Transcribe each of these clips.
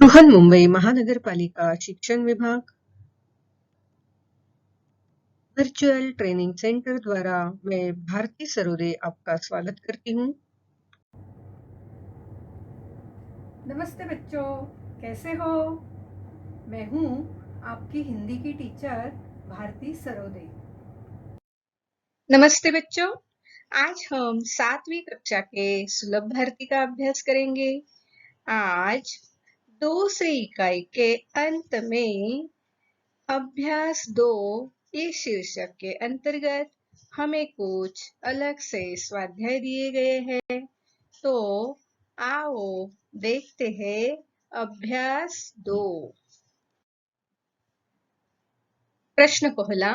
बृहन्मुंबई महानगरपालिका शिक्षण विभाग वर्चुअल ट्रेनिंग सेंटर द्वारा मैं भारती सरोदे आपका स्वागत करती हूँ। नमस्ते बच्चों, कैसे हो? मैं हूँ आपकी हिंदी की टीचर भारती सरोदे। नमस्ते बच्चों, आज हम 7वीं कक्षा के सुलभ भारती का अभ्यास करेंगे। आज 2 से इकाई के अंत में अभ्यास 2 ये शीर्षक के अंतर्गत हमें कुछ अलग से स्वाध्याय दिए गए हैं। तो आओ देखते हैं अभ्यास 2। प्रश्न पहला,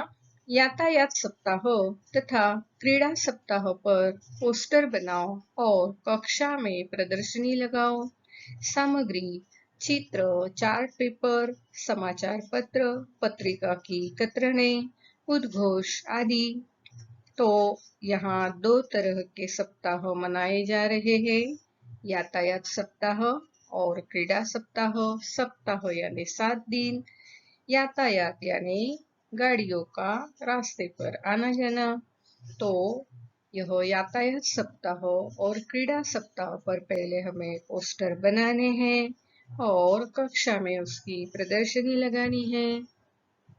यातायात सप्ताह तथा क्रीड़ा सप्ताह पर पोस्टर बनाओ और कक्षा में प्रदर्शनी लगाओ। सामग्री, चित्र, चार्ट पेपर, समाचार पत्र, पत्रिका की कतरनें, उद्घोष आदि। तो यहाँ 2 तरह के सप्ताह मनाए जा रहे हैं, यातायात सप्ताह और क्रीड़ा सप्ताह। सप्ताह यानी 7 दिन, यातायात यानी गाड़ियों का रास्ते पर आना जाना। तो यह यातायात सप्ताह और क्रीड़ा सप्ताह पर पहले हमें पोस्टर बनाने हैं और कक्षा में उसकी प्रदर्शनी लगानी है।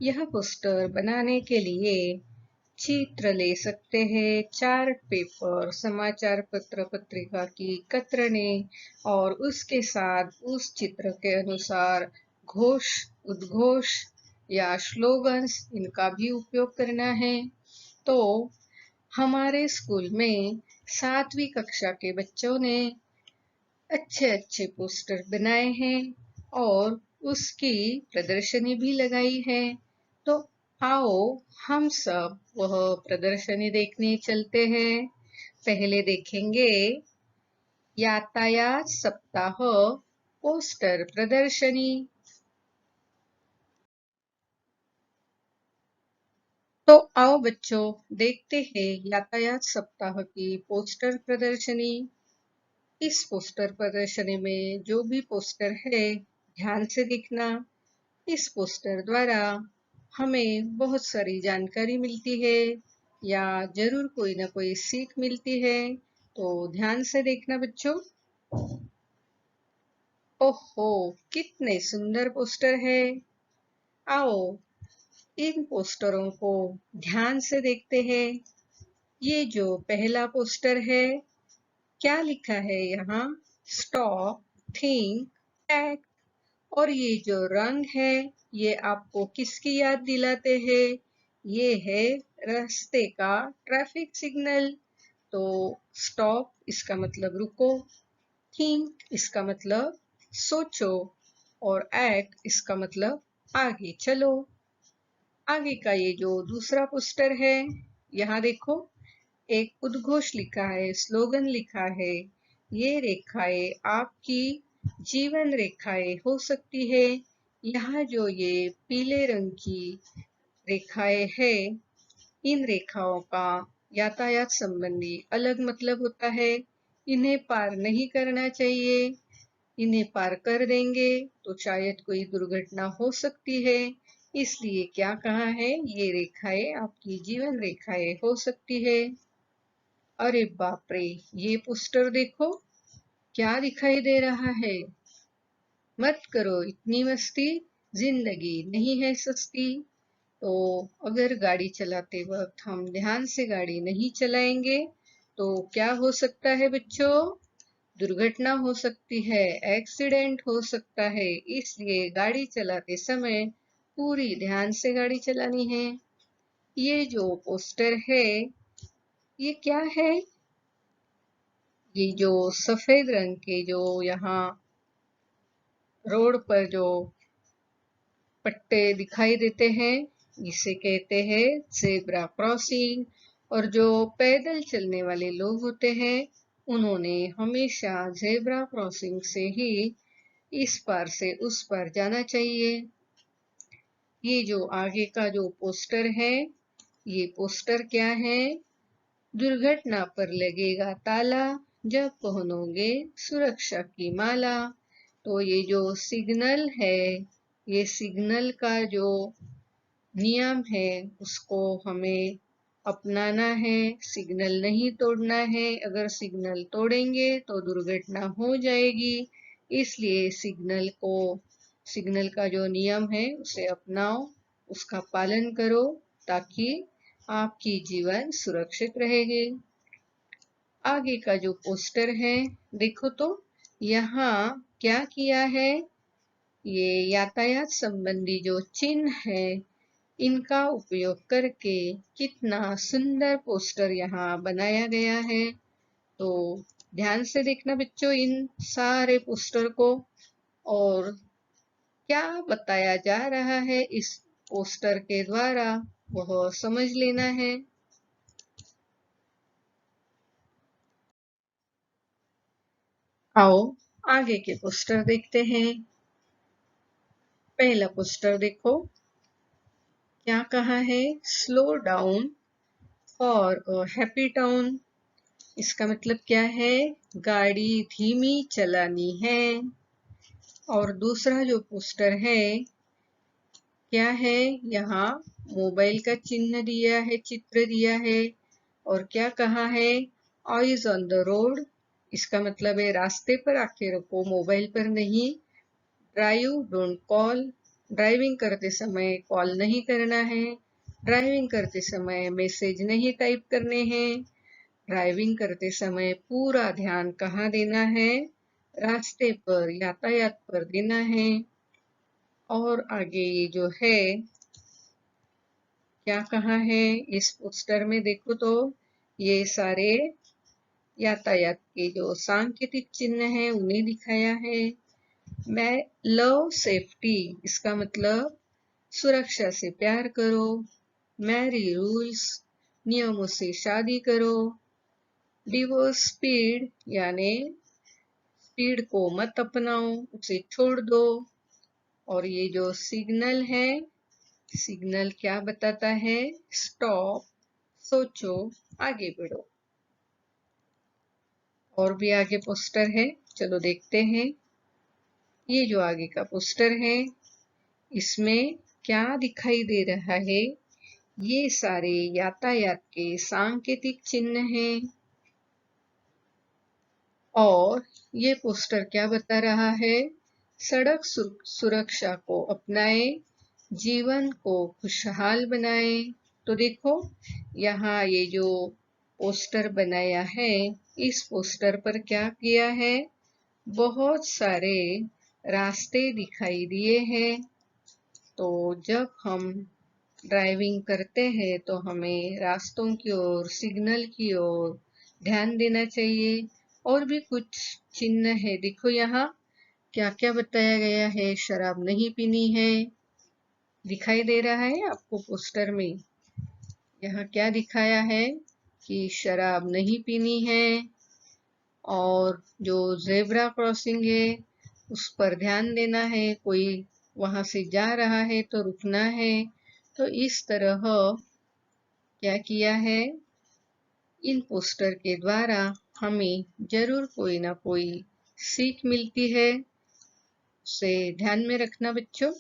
यह पोस्टर बनाने के लिए चित्र ले सकते हैं, चार्ट पेपर, समाचार पत्र, पत्रिका की कतरनें और उसके साथ उस चित्र के अनुसार घोष, उद्घोष या स्लोगन्स, इनका भी उपयोग करना है। तो हमारे स्कूल में 7वीं कक्षा के बच्चों ने अच्छे अच्छे पोस्टर बनाए हैं और उसकी प्रदर्शनी भी लगाई है। तो आओ हम सब वह प्रदर्शनी देखने चलते हैं। पहले देखेंगे यातायात सप्ताह पोस्टर प्रदर्शनी। तो आओ बच्चों देखते हैं यातायात सप्ताह की पोस्टर प्रदर्शनी। इस पोस्टर प्रदर्शनी में जो भी पोस्टर है ध्यान से देखना। इस पोस्टर द्वारा हमें बहुत सारी जानकारी मिलती है या जरूर कोई ना कोई सीख मिलती है। तो ध्यान से देखना बच्चों। ओहो, कितने सुंदर पोस्टर है। आओ इन पोस्टरों को ध्यान से देखते हैं। ये जो पहला पोस्टर है, क्या लिखा है यहाँ? Stop, think, act. और ये जो रंग है, ये आपको किसकी याद दिलाते हैं? ये है रास्ते का ट्रैफिक सिग्नल। तो स्टॉप इसका मतलब रुको, थिंक इसका मतलब सोचो और एक्ट इसका मतलब आगे चलो। आगे का ये जो दूसरा पोस्टर है, यहाँ देखो एक उद्घोष लिखा है, स्लोगन लिखा है। ये रेखाएं आपकी जीवन रेखाएं हो सकती है। यहाँ जो ये पीले रंग की रेखाएं है, इन रेखाओं का यातायात संबंधी अलग मतलब होता है। इन्हें पार नहीं करना चाहिए। इन्हें पार कर देंगे तो शायद कोई दुर्घटना हो सकती है। इसलिए क्या कहा है, ये रेखाएं आपकी जीवन रेखाएं हो सकती है। अरे बाप रे, ये पोस्टर देखो, क्या दिखाई दे रहा है। मत करो इतनी मस्ती, जिंदगी नहीं है सस्ती। तो अगर गाड़ी चलाते वक्त हम ध्यान से गाड़ी नहीं चलाएंगे तो क्या हो सकता है बच्चों? दुर्घटना हो सकती है, एक्सीडेंट हो सकता है। इसलिए गाड़ी चलाते समय पूरी ध्यान से गाड़ी चलानी है। ये जो पोस्टर है, ये क्या है? ये जो सफेद रंग के जो यहाँ रोड पर जो पट्टे दिखाई देते हैं, इसे कहते हैं ज़ेब्रा क्रॉसिंग। और जो पैदल चलने वाले लोग होते हैं, उन्होंने हमेशा ज़ेब्रा क्रॉसिंग से ही इस पार से उस पार जाना चाहिए। ये जो आगे का जो पोस्टर है, ये पोस्टर क्या है? दुर्घटना पर लगेगा ताला, जब पहनोगे सुरक्षा की माला। तो ये जो सिग्नल है, ये सिग्नल का जो नियम है उसको हमें अपनाना है, सिग्नल नहीं तोड़ना है। अगर सिग्नल तोड़ेंगे तो दुर्घटना हो जाएगी। इसलिए सिग्नल का जो नियम है उसे अपनाओ, उसका पालन करो ताकि आपकी जीवन सुरक्षित रहेगी। आगे का जो पोस्टर है देखो तो यहाँ क्या किया है, ये यातायात संबंधी जो चिन्ह है इनका उपयोग करके कितना सुंदर पोस्टर यहाँ बनाया गया है। तो ध्यान से देखना बच्चों इन सारे पोस्टर को, और क्या बताया जा रहा है इस पोस्टर के द्वारा वह समझ लेना है। आओ आगे के पोस्टर देखते हैं। पहला पोस्टर देखो, क्या कहा है, slow down for a happy town. इसका मतलब क्या है, गाड़ी धीमी चलानी है। और दूसरा जो पोस्टर है क्या है, यहाँ मोबाइल का चिन्ह दिया है, चित्र दिया है। और क्या कहा है, आइज ऑन द रोड। इसका मतलब है रास्ते पर आके रखो, मोबाइल पर नहीं। ड्राइव डोंट कॉल, ड्राइविंग करते समय कॉल नहीं करना है। ड्राइविंग करते समय मैसेज नहीं टाइप करने हैं। ड्राइविंग करते समय पूरा ध्यान कहाँ देना है, रास्ते पर, यातायात पर देना है। और आगे ये जो है क्या कहा है इस पोस्टर में देखो तो ये सारे यातायात के जो सांकेतिक चिन्ह है उन्हें दिखाया है। मैं लव सेफ्टी, इसका मतलब सुरक्षा से प्यार करो। मैरी रूल्स, नियमों से शादी करो। डिवोर्स स्पीड, यानी स्पीड को मत अपनाओ, उसे छोड़ दो। और ये जो सिग्नल है, सिग्नल क्या बताता है, स्टॉप, सोचो, आगे बढ़ो। और भी आगे पोस्टर है, चलो देखते हैं। ये जो आगे का पोस्टर है इसमें क्या दिखाई दे रहा है, ये सारे यातायात के सांकेतिक चिन्ह हैं। और ये पोस्टर क्या बता रहा है, सड़क सुरक्षा को अपनाए, जीवन को खुशहाल बनाए। तो देखो यहाँ ये जो पोस्टर बनाया है, इस पोस्टर पर क्या किया है, बहुत सारे रास्ते दिखाई दिए हैं। तो जब हम ड्राइविंग करते हैं तो हमें रास्तों की ओर, सिग्नल की ओर ध्यान देना चाहिए। और भी कुछ चिन्ह है, देखो यहाँ क्या क्या बताया गया है, शराब नहीं पीनी है, दिखाई दे रहा है आपको पोस्टर में। यहाँ क्या दिखाया है कि शराब नहीं पीनी है। और जो जेब्रा क्रॉसिंग है उस पर ध्यान देना है, कोई वहां से जा रहा है तो रुकना है। तो इस तरह क्या किया है, इन पोस्टर के द्वारा हमें जरूर कोई ना कोई सीख मिलती है, उसे ध्यान में रखना बच्चों।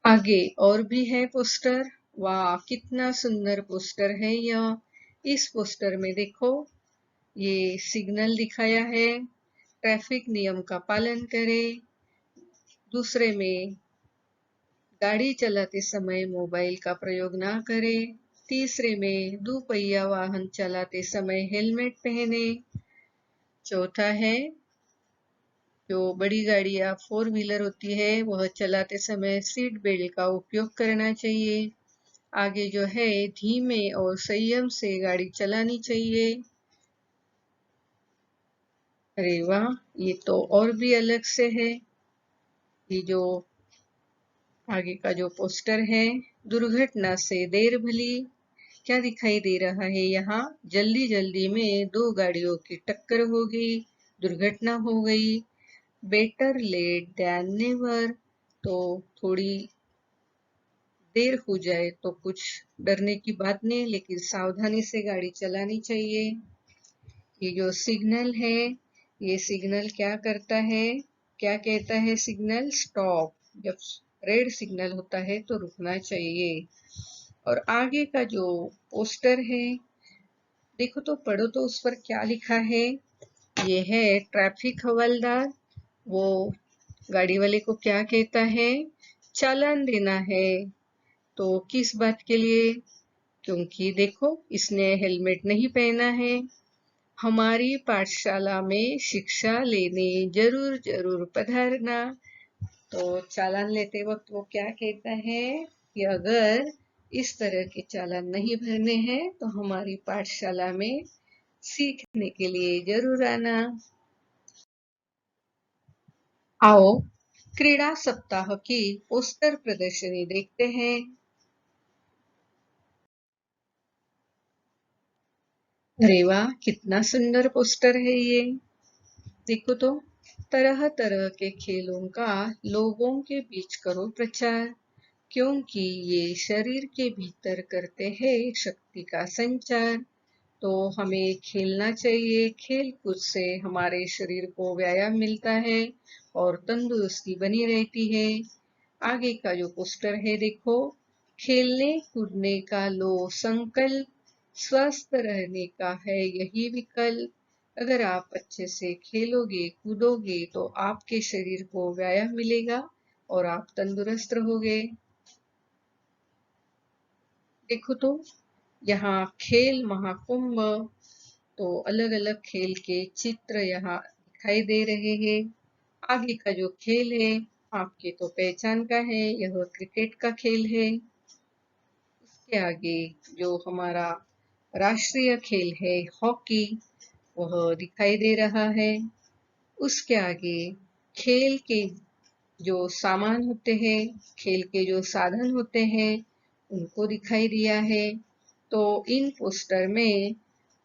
आगे और भी है पोस्टर, वाह कितना सुंदर पोस्टर है यह। इस पोस्टर में देखो ये सिग्नल दिखाया है, ट्रैफिक नियम का पालन करें। दूसरे में गाड़ी चलाते समय मोबाइल का प्रयोग ना करें। तीसरे में दुपहिया वाहन चलाते समय हेलमेट पहने। चौथा है जो बड़ी गाड़ियां 4 व्हीलर होती है वह चलाते समय सीट बेल्ट का उपयोग करना चाहिए। आगे जो है धीमे और संयम से गाड़ी चलानी चाहिए। अरे वाह, ये तो और भी अलग से है। ये जो आगे का जो पोस्टर है, दुर्घटना से देर भली। क्या दिखाई दे रहा है यहाँ, जल्दी जल्दी में दो गाड़ियों की टक्कर हो गई, दुर्घटना हो गई। बेटर लेट देन नेवर, तो थोड़ी देर हो जाए तो कुछ डरने की बात नहीं, लेकिन सावधानी से गाड़ी चलानी चाहिए। ये जो सिग्नल है, ये सिग्नल क्या करता है, क्या कहता है सिग्नल? स्टॉप। जब रेड सिग्नल होता है तो रुकना चाहिए। और आगे का जो पोस्टर है, देखो तो, पढ़ो तो, उस पर क्या लिखा है? ये है ट्रैफिक हवलदार। वो गाड़ी वाले को क्या कहता है? चालान देना है। तो किस बात के लिए? क्योंकि देखो, इसने हेलमेट नहीं पहना है। हमारी पाठशाला में शिक्षा लेने जरूर जरूर पधारना। तो चालान लेते वक्त वो क्या कहता है कि अगर इस तरह के चालान नहीं भरने हैं तो हमारी पाठशाला में सीखने के लिए जरूर आना। आओ क्रीड़ा सप्ताह की पोस्टर प्रदर्शनी देखते हैं। अरे वाह, कितना सुंदर पोस्टर है ये। देखो तो, तरह तरह के खेलों का लोगों के बीच करो प्रचार, क्योंकि ये शरीर के भीतर करते हैं शक्ति का संचार। तो हमें खेलना चाहिए। खेल कूद से हमारे शरीर को व्यायाम मिलता है और तंदुरुस्ती बनी रहती है। आगे का जो पोस्टर है देखो, खेलने कूदने का लो संकल्प, स्वस्थ रहने का है यही विकल्प। अगर आप अच्छे से खेलोगे कूदोगे तो आपके शरीर को व्यायाम मिलेगा और आप तंदुरुस्त रहोगे। देखो तो, यहाँ खेल महाकुंभ, तो अलग अलग खेल के चित्र यहाँ दिखाई दे रहे हैं। आगे का जो खेल है आपके तो पहचान का है, यह क्रिकेट का खेल है। उसके आगे जो हमारा राष्ट्रीय खेल है हॉकी, वह दिखाई दे रहा है। उसके आगे खेल के जो सामान होते हैं, खेल के जो साधन होते हैं, उनको दिखाई दिया है। तो इन पोस्टर में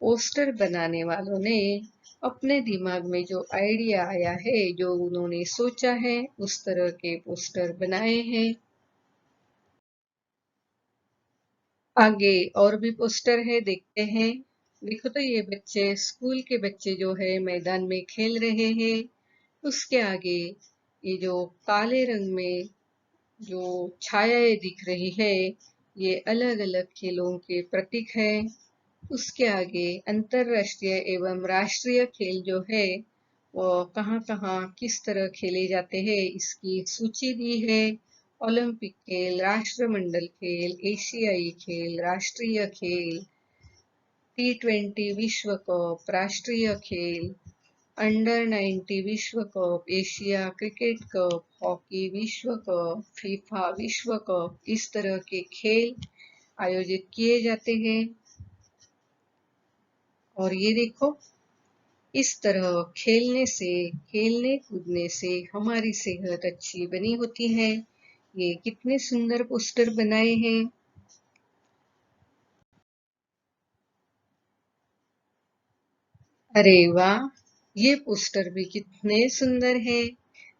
पोस्टर बनाने वालों ने अपने दिमाग में जो आइडिया आया है, जो उन्होंने सोचा है, उस तरह के पोस्टर बनाए हैं। आगे और भी पोस्टर है, देखते हैं। देखो तो, ये बच्चे, स्कूल के बच्चे जो है मैदान में खेल रहे हैं। उसके आगे ये जो काले रंग में जो छायाएं दिख रही है, ये अलग अलग खेलों के प्रतीक है। उसके आगे अंतरराष्ट्रीय एवं राष्ट्रीय खेल जो है, वो कहाँ कहाँ किस तरह खेले जाते हैं इसकी सूची दी है। ओलंपिक खेल, राष्ट्रमंडल खेल, एशियाई खेल, राष्ट्रीय खेल, T20 विश्व कप, राष्ट्रीय खेल, अंडर 90 विश्व cup, Asia cricket cup, hockey विश्व कप, फीफा विश्व कप, इस तरह के खेल आयोजित किए जाते हैं। और ये देखो, इस तरह खेलने कूदने से हमारी सेहत अच्छी बनी होती है। ये कितने सुंदर पोस्टर बनाए हैं। अरे वाह, ये पोस्टर भी कितने सुंदर है।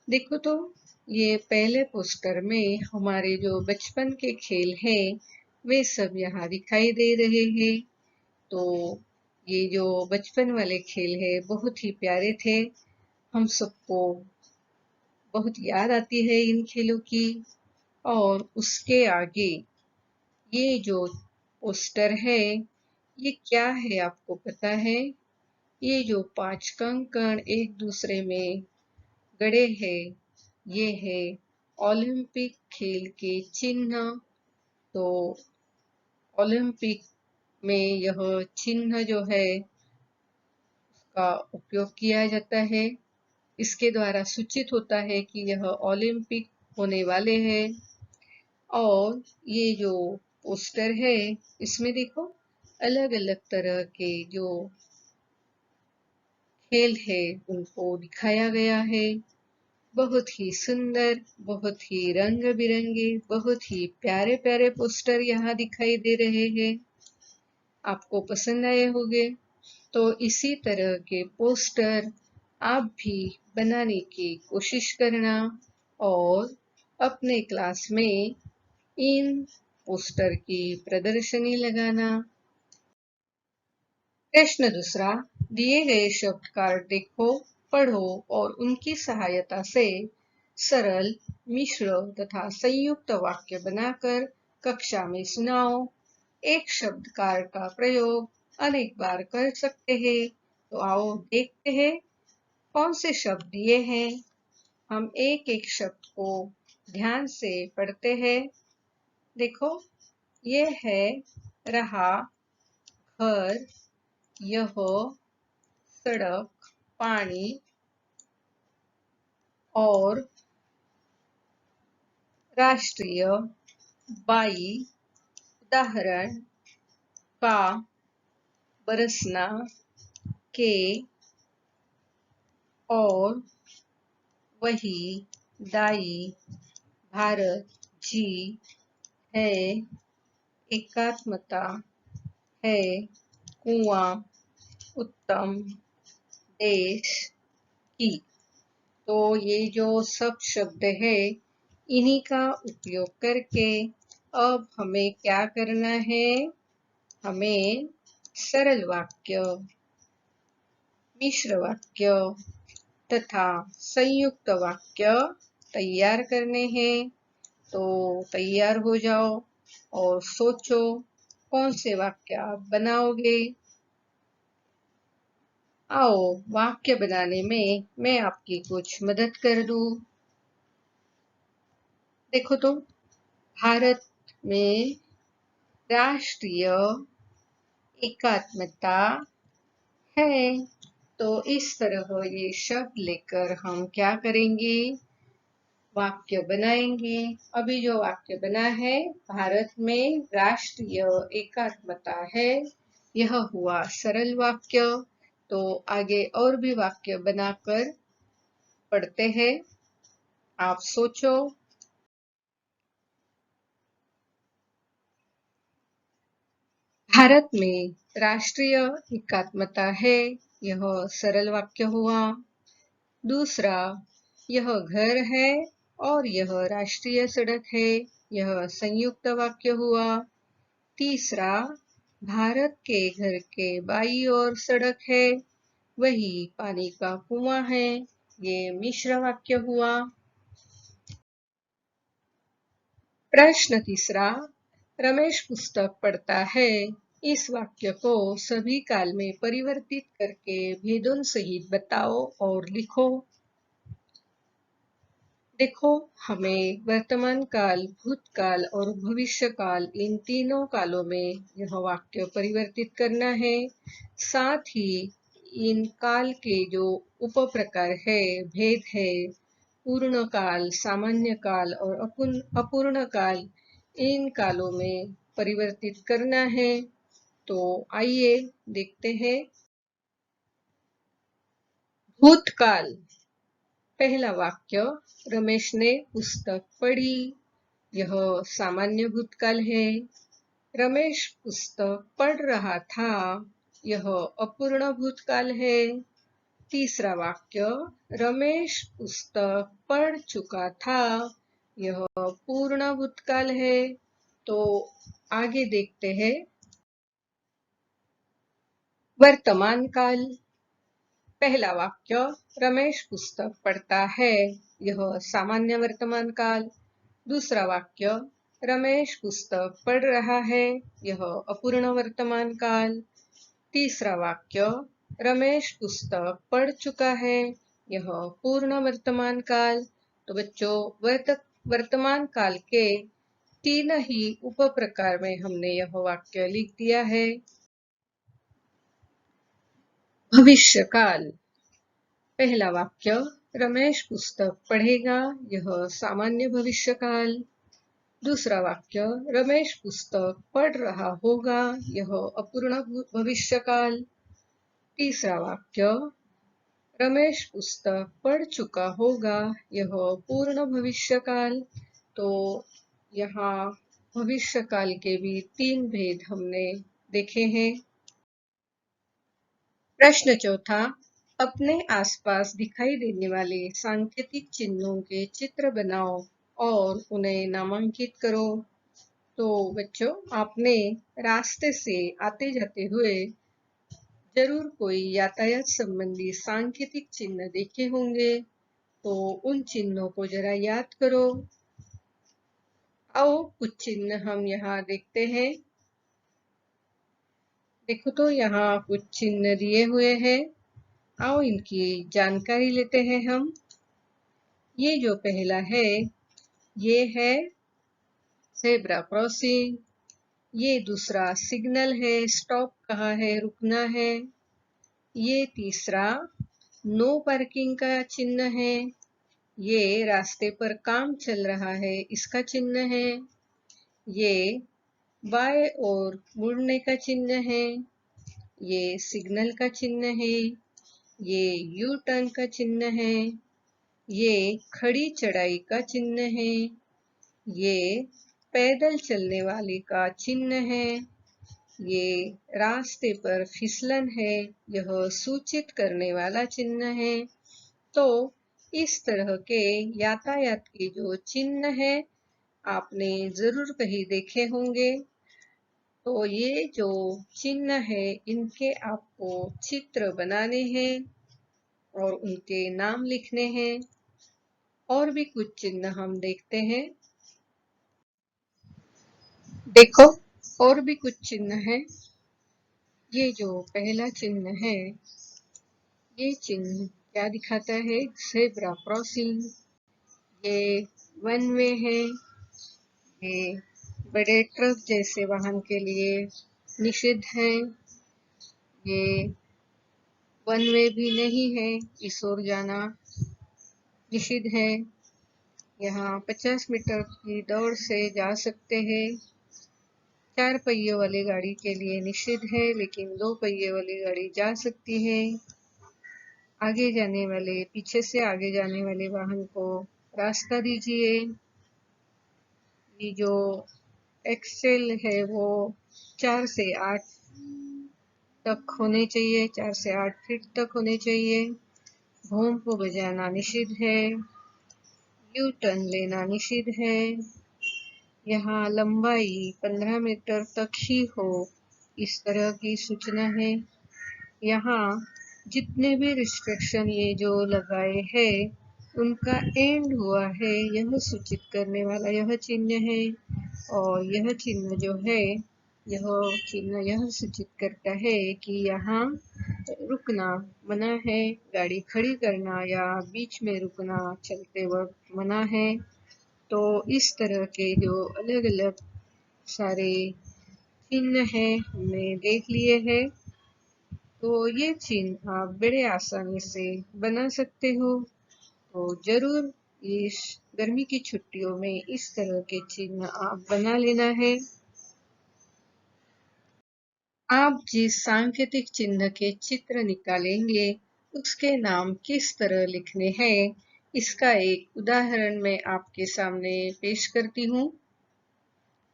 देखो तो, ये पहले पोस्टर में हमारे जो बचपन के खेल हैं, वे सब यहाँ दिखाई दे रहे हैं। तो ये जो बचपन वाले खेल है बहुत ही प्यारे थे। हम सबको बहुत याद आती है इन खेलों की। और उसके आगे ये जो पोस्टर है, ये क्या है आपको पता है? ये जो 5 कंकड़ एक दूसरे में गड़े हैं, ये है ओलंपिक खेल के चिन्ह। तो ओलंपिक में यह चिन्ह जो है का उपयोग किया जाता है। इसके द्वारा सूचित होता है कि यह ओलंपिक होने वाले हैं। और ये जो पोस्टर है, इसमें देखो अलग अलग तरह के जो खेल है उनको दिखाया गया है। बहुत ही सुंदर, बहुत ही रंग बिरंगे, बहुत ही प्यारे प्यारे पोस्टर यहाँ दिखाई दे रहे हैं। आपको पसंद आए होंगे। तो इसी तरह के पोस्टर आप भी बनाने की कोशिश करना और अपने क्लास में इन पोस्टर की प्रदर्शनी लगाना। प्रश्न दूसरा, दिए गए शब्द कार्ड देखो, पढ़ो और उनकी सहायता से सरल, मिश्र तथा संयुक्त वाक्य बनाकर कक्षा में सुनाओ। एक शब्द कार्ड का प्रयोग अनेक बार कर सकते हैं। तो आओ देखते हैं कौन से शब्द दिए हैं। हम एक एक शब्द को ध्यान से पढ़ते हैं। देखो, ये है रहा, घर, यह, सड़क, पानी और राष्ट्रीय, बाई, उदाहरण, का, बरसना, के और वही, दाई, भारत, जी, है, एकात्मता, है, कुआं, उत्तम, देश, की। तो ये जो सब शब्द है, इन्हीं का उपयोग करके अब हमें क्या करना है? हमें सरल वाक्य, मिश्र वाक्य तथा संयुक्त वाक्य तैयार करने हैं। तो तैयार हो जाओ और सोचो कौन से वाक्य आप बनाओगे। आओ वाक्य बनाने में मैं आपकी कुछ मदद कर दूं। देखो तो, भारत में राष्ट्रीय एकात्मता है। तो इस तरह ये शब्द लेकर हम क्या करेंगे? वाक्य बनाएंगे। अभी जो वाक्य बना है, भारत में राष्ट्रीय एकात्मता है, यह हुआ सरल वाक्य। तो आगे और भी वाक्य बनाकर पढ़ते हैं। आप सोचो। भारत में राष्ट्रीय एकात्मता है, यह सरल वाक्य हुआ। दूसरा, यह घर है और यह राष्ट्रीय सड़क है, यह संयुक्त वाक्य हुआ। तीसरा, भारत के घर के बाईं ओर सड़क है, वही पानी का कुआं है, ये मिश्र वाक्य हुआ। प्रश्न तीसरा, रमेश पुस्तक पढ़ता है। इस वाक्य को सभी काल में परिवर्तित करके भेदों सहित बताओ और लिखो। देखो, हमें वर्तमान काल, भूतकाल और भविष्य काल, इन तीनों कालों में यह वाक्य परिवर्तित करना है। साथ ही इन काल के जो उप प्रकार है, भेद है, पूर्ण काल, सामान्य काल और अपूर्ण काल, इन कालों में परिवर्तित करना है। तो आइए देखते हैं। भूतकाल, पहला वाक्य, रमेश ने पुस्तक पढ़ी, यह सामान्य भूतकाल है। रमेश पुस्तक पढ़ रहा था, यह अपूर्ण भूतकाल है। तीसरा वाक्य, रमेश पुस्तक पढ़ चुका था, यह पूर्ण भूतकाल है। तो आगे देखते हैं। वर्तमान काल, पहला वाक्य, रमेश पुस्तक पढ़ता है, यह सामान्य वर्तमान काल। दूसरा वाक्य, रमेश पुस्तक पढ़ रहा है, यह अपूर्ण वर्तमान काल। तीसरा वाक्य, रमेश पुस्तक पढ़ चुका है, यह पूर्ण वर्तमान काल। तो बच्चों, वर्तमान काल के तीन ही उप प्रकार में हमने यह वाक्य लिख दिया है। भविष्य काल, पहला वाक्य, रमेश पुस्तक पढ़ेगा, यह सामान्य भविष्य काल। दूसरा वाक्य, रमेश पुस्तक पढ़ रहा होगा, यह अपूर्ण भविष्य काल। तीसरा वाक्य, रमेश पुस्तक पढ़ चुका होगा, यह पूर्ण भविष्य काल। तो यहाँ भविष्य काल के भी तीन भेद हमने देखे हैं। प्रश्न चौथा, अपने आसपास दिखाई देने वाले सांकेतिक चिन्हों के चित्र बनाओ और उन्हें नामांकित करो। तो बच्चों, आपने रास्ते से आते जाते हुए जरूर कोई यातायात संबंधी सांकेतिक चिन्ह देखे होंगे, तो उन चिन्हों को जरा याद करो। आओ कुछ चिन्ह हम यहाँ देखते हैं। देखो तो यहाँ कुछ चिन्ह दिए हुए हैं। आओ इनकी जानकारी लेते हैं हम। ये जो पहला है, ये है ज़ेब्रा क्रॉसिंग। ये दूसरा सिग्नल है, स्टॉप कहा है, रुकना है। ये तीसरा नो पार्किंग का चिन्ह है। ये रास्ते पर काम चल रहा है, इसका चिन्ह है। ये बाएं ओर मुड़ने का चिन्ह है। ये सिग्नल का चिन्ह है। ये यू टर्न का चिन्ह है। ये खड़ी चढ़ाई का चिन्ह है। ये पैदल चलने वाले का चिन्ह है। ये रास्ते पर फिसलन है, यह सूचित करने वाला चिन्ह है। तो इस तरह के यातायात के जो चिन्ह है, आपने जरूर कहीं देखे होंगे। तो ये जो चिन्ह है, इनके आपको चित्र बनाने हैं और उनके नाम लिखने हैं। और भी कुछ चिन्ह हम देखते हैं। देखो, और भी कुछ चिन्ह है। ये जो पहला चिन्ह है, ये चिन्ह क्या दिखाता है? Zebra crossing. ये वन वे है। ये बड़े ट्रक जैसे वाहन के लिए निषिद्ध है। ये वन वे भी नहीं है, इस ओर जाना निषिद्ध है। यहाँ 50 मीटर की दौड़ से जा सकते हैं। 4 पहियों वाली गाड़ी के लिए निषिद्ध है, लेकिन 2 पहिए वाली गाड़ी जा सकती है। आगे जाने वाले, पीछे से आगे जाने वाले वाहन को रास्ता दीजिए। ये जो एक्सेल है वो 4 से 8 तक होने चाहिए, 4 से 8 फीट तक होने चाहिए। होर्न को बजाना निषिद्ध है। यू टर्न लेना निषिद्ध है। यहाँ लंबाई 15 मीटर तक ही हो, इस तरह की सूचना है। यहाँ जितने भी रिस्ट्रिक्शन ये जो लगाए हैं, उनका एंड हुआ है, यह सूचित करने वाला यह चिन्ह है। और यह चिन्ह जो है, यह चिन्ह यह सूचित करता है कि यहाँ रुकना मना है, गाड़ी खड़ी करना या बीच में रुकना चलते वक्त मना है। तो इस तरह के जो अलग अलग सारे चिन्ह हैं, हमने देख लिए हैं। तो ये चिन्ह आप बड़े आसानी से बना सकते हो। तो जरूर इस गर्मी की छुट्टियों में इस तरह के चिन्ह आप बना लेना है। आप जिस सांकेतिक चिन्ह के चित्र निकालेंगे, उसके नाम किस तरह लिखने हैं, इसका एक उदाहरण मैं आपके सामने पेश करती हूँ।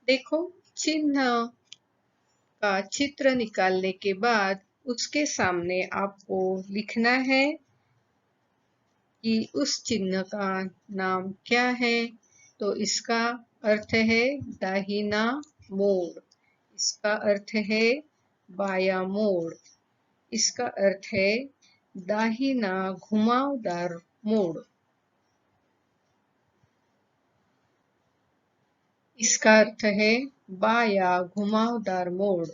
देखो, चिन्ह का चित्र निकालने के बाद उसके सामने आपको लिखना है कि उस चिन्ह का नाम क्या है। तो इसका अर्थ है दाहिना मोड़। इसका अर्थ है बायां मोड़। इसका अर्थ है दाहिना घुमावदार मोड़। इसका अर्थ है बायां घुमावदार मोड़।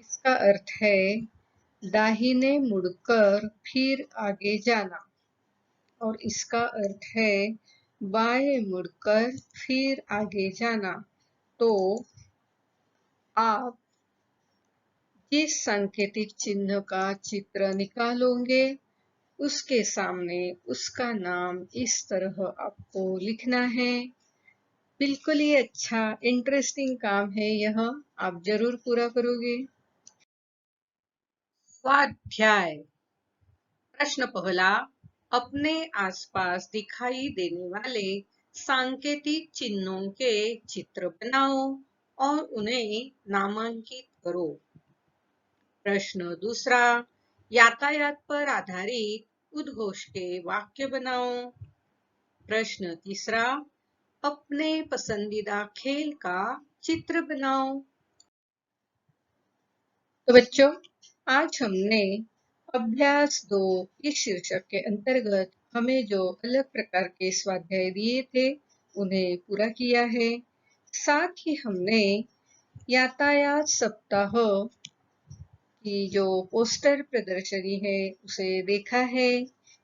इसका अर्थ है दाहिने मुड़कर फिर आगे जाना। और इसका अर्थ है बाएं मुड़कर फिर आगे जाना। तो आप जिस सांकेतिक चिन्ह का चित्र निकालोगे, उसके सामने उसका नाम इस तरह आपको लिखना है। बिल्कुल ही अच्छा इंटरेस्टिंग काम है यह, आप जरूर पूरा करोगे। स्वाध्याय प्रश्न पहला, अपने आसपास दिखाई देने वाले सांकेतिक चिन्हों के चित्र बनाओ और उन्हें नामांकित करो। प्रश्न दूसरा, यातायात पर आधारित उद्घोष के वाक्य बनाओ। प्रश्न तीसरा, अपने पसंदीदा खेल का चित्र बनाओ। तो बच्चों, आज हमने अभ्यास 2 इस शीर्षक के अंतर्गत हमें जो अलग प्रकार के स्वाध्याय दिए थे उन्हें पूरा किया है। साथ ही हमने यातायात सप्ताह की जो पोस्टर प्रदर्शनी है उसे देखा है।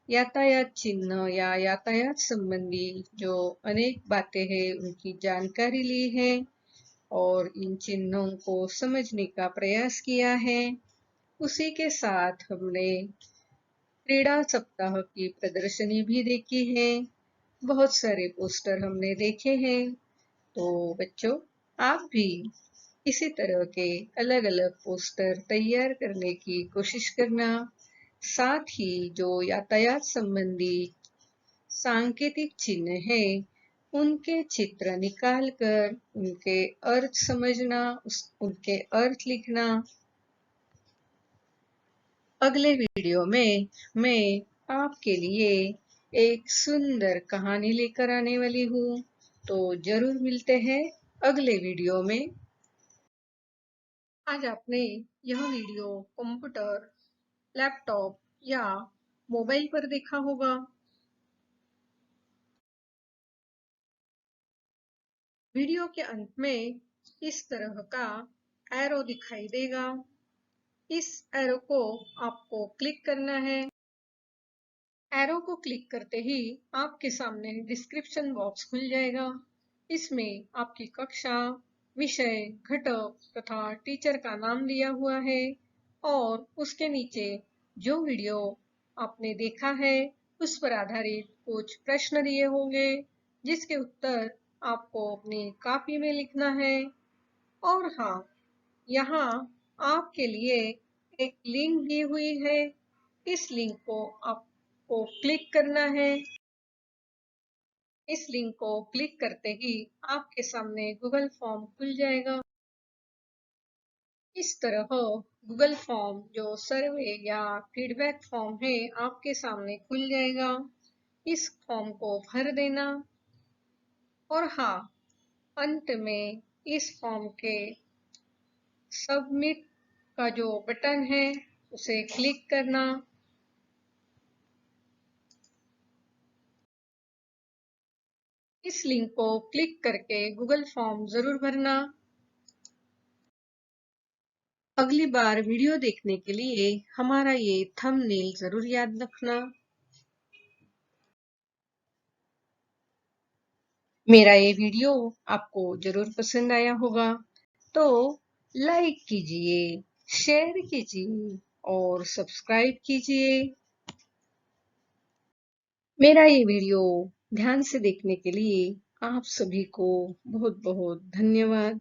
यातायात चिन्ह या यातायात संबंधी जो अनेक बातें हैं उनकी जानकारी ली है और इन चिन्हों को समझने का प्रयास किया है। उसी के साथ हमने क्रीड़ा सप्ताह की प्रदर्शनी भी देखी है। बहुत सारे पोस्टर हमने देखे हैं। तो बच्चों, आप भी इसी तरह के अलग-अलग पोस्टर तैयार करने की कोशिश करना। साथ ही जो यातायात संबंधी सांकेतिक चिन्ह है, उनके चित्र निकाल कर उनके अर्थ समझना, उनके अर्थ लिखना। अगले वीडियो में मैं आपके लिए एक सुंदर कहानी लेकर आने वाली हूँ। तो जरूर मिलते हैं अगले वीडियो में। आज आपने यह वीडियो कंप्यूटर, लैपटॉप या मोबाइल पर देखा होगा। वीडियो के अंत में इस तरह का एरो दिखाई देगा। इस एरो को आपको क्लिक करना है। एरो को क्लिक करते ही आपके सामने डिस्क्रिप्शन बॉक्स खुल जाएगा। इसमें आपकी कक्षा, विषय, घटक तथा टीचर का नाम दिया हुआ है और उसके नीचे जो वीडियो आपने देखा है उस पर आधारित कुछ प्रश्न दिए होंगे जिसके उत्तर आपको अपनी कॉपी में लिखना है। और हाँ, यहाँ आपके लिए एक लिंक दी हुई है। इस लिंक को आपको क्लिक करना है। इस लिंक को क्लिक करते ही आपके सामने गूगल फॉर्म खुल जाएगा। इस तरह गूगल फॉर्म जो सर्वे या फीडबैक फॉर्म है आपके सामने खुल जाएगा। इस फॉर्म को भर देना और हाँ, अंत में इस फॉर्म के सबमिट का जो बटन है उसे क्लिक करना। इस लिंक को क्लिक करके गूगल फॉर्म जरूर भरना। अगली बार वीडियो देखने के लिए हमारा ये थंबनेल जरूर याद रखना। मेरा ये वीडियो आपको जरूर पसंद आया होगा तो लाइक कीजिए, शेयर कीजिए और सब्सक्राइब कीजिए। मेरा ये वीडियो ध्यान से देखने के लिए आप सभी को बहुत बहुत धन्यवाद।